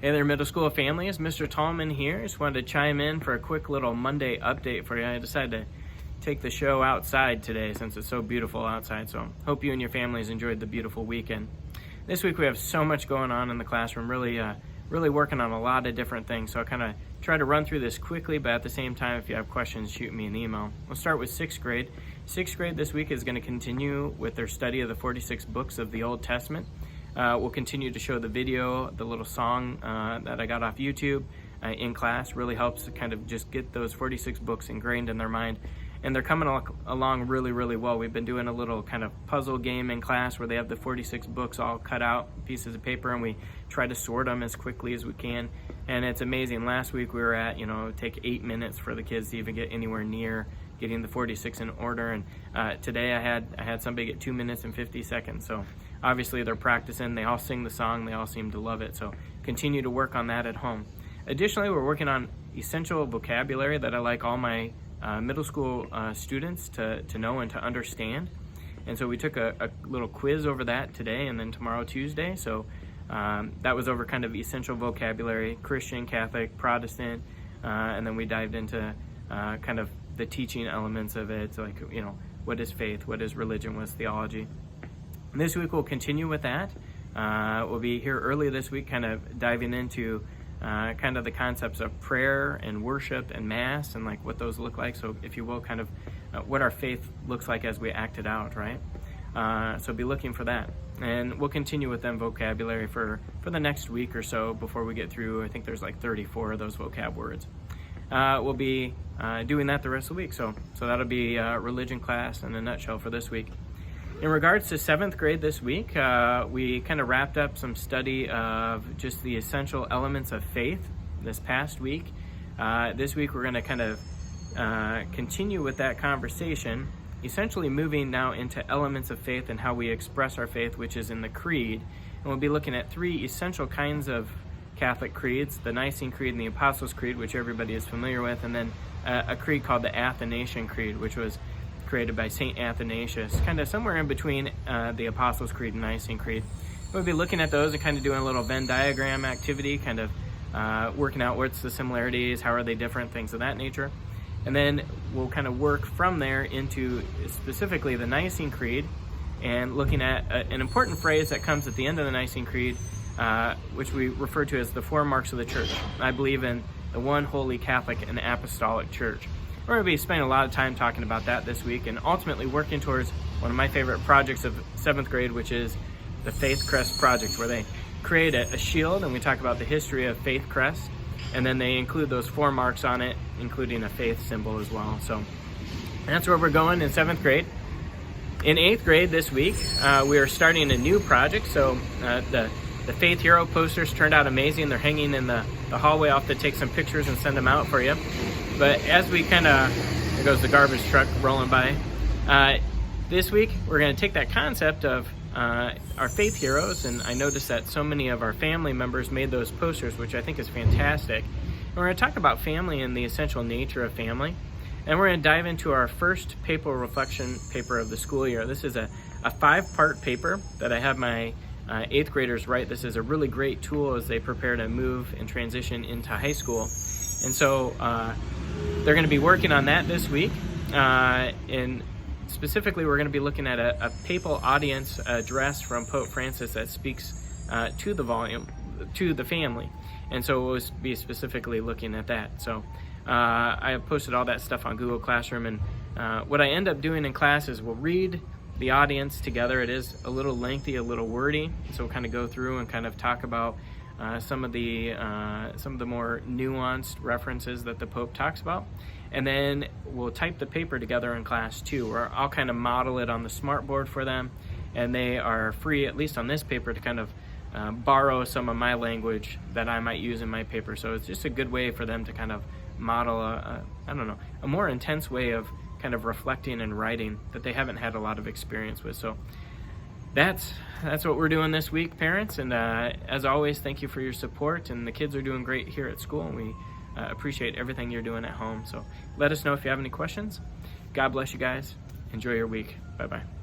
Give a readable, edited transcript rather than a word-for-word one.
Hey there, middle school families. Mr. Tallman here. Just wanted to chime in for a quick little Monday update for you. I decided to take the show outside today since it's so beautiful outside. So hope you and your families enjoyed the beautiful weekend. This week we have so much going on in the classroom, really working on a lot of different things. So I'll kind of try to run through this quickly, but at the same time, if you have questions, shoot me an email. We'll start with 6th grade. 6th grade this week is going to continue with their study of the 46 books of the Old Testament. We'll continue to show the video, the little song that I got off YouTube in class. Really helps to kind of just get those 46 books ingrained in their mind. And they're coming along really well. We've been doing a little kind of puzzle game in class where they have the 46 books all cut out, pieces of paper, and we try to sort them as quickly as we can. And it's amazing. Last week we were at, take 8 minutes for the kids to even get anywhere near getting the 46 in order. And today I had somebody get 2 minutes and 50 seconds. So obviously they're practicing. They all sing the song. They all seem to love it. So continue to work on that at home. Additionally, we're working on essential vocabulary that I like all my middle school students to know and to understand. And so we took a little quiz over that today and then tomorrow, Tuesday. So that was over kind of essential vocabulary, Christian, Catholic, Protestant, and then we dived into kind of the teaching elements of it, like, what is faith, what is religion, what's theology. And this week we'll continue with that. We'll be here early this week kind of diving into kind of the concepts of prayer and worship and mass and like what those look like. So if you will, kind of what our faith looks like as we act it out, right? So be looking for that. And we'll continue with them vocabulary for the next week or so before we get through. I think there's like 34 of those vocab words. We'll be doing that the rest of the week. So that'll be religion class in a nutshell for this week. In regards to 7th grade this week, we kind of wrapped up some study of just the essential elements of faith this past week. This week we're going to kind of continue with that conversation, essentially moving now into elements of faith and how we express our faith, which is in the creed. And we'll be looking at 3 essential kinds of Catholic creeds, the Nicene Creed and the Apostles' Creed, which everybody is familiar with, and then a creed called the Athanasian Creed, which was created by St. Athanasius, kind of somewhere in between the Apostles' Creed and Nicene Creed. We'll be looking at those and kind of doing a little Venn diagram activity, kind of working out what's the similarities, how are they different, things of that nature. And then we'll kind of work from there into specifically the Nicene Creed and looking at an important phrase that comes at the end of the Nicene Creed, which we refer to as the 4 marks of the church. I believe in the one holy Catholic and apostolic church. We're going to be spending a lot of time talking about that this week and ultimately working towards one of my favorite projects of 7th grade, which is the Faith Crest Project, where they create a shield and we talk about the history of Faith Crest, and then they include those 4 marks on it, including a faith symbol as well. So that's where we're going in 7th grade. In 8th grade this week, we are starting a new project. So the Faith Hero posters turned out amazing. They're hanging in the hallway. I'll have to take some pictures and send them out for you. But as we kind of, there goes the garbage truck rolling by. This week, we're going to take that concept of our faith heroes, and I noticed that so many of our family members made those posters, which I think is fantastic. And we're going to talk about family and the essential nature of family. And we're going to dive into our first paper reflection paper of the school year. This is a 5-part paper that I have my 8th graders write. This is a really great tool as they prepare to move and transition into high school. And so they're going to be working on that this week. And specifically, we're going to be looking at a papal audience address from Pope Francis that speaks to the family. And so we'll be specifically looking at that. So I have posted all that stuff on Google Classroom. And what I end up doing in class is we'll read the audience together. It is a little lengthy, a little wordy. So we'll kind of go through and kind of talk about some of the more nuanced references that the Pope talks about. And then we'll type the paper together in class too, where I'll kind of model it on the smartboard for them. And they are free, at least on this paper, to kind of borrow some of my language that I might use in my paper. So it's just a good way for them to kind of model a more intense way of kind of reflecting and writing that they haven't had a lot of experience with. So that's what we're doing this week, parents. And as always, thank you for your support. And the kids are doing great here at school, and we appreciate everything you're doing at home. So let us know if you have any questions. God bless you guys. Enjoy your week. Bye-bye.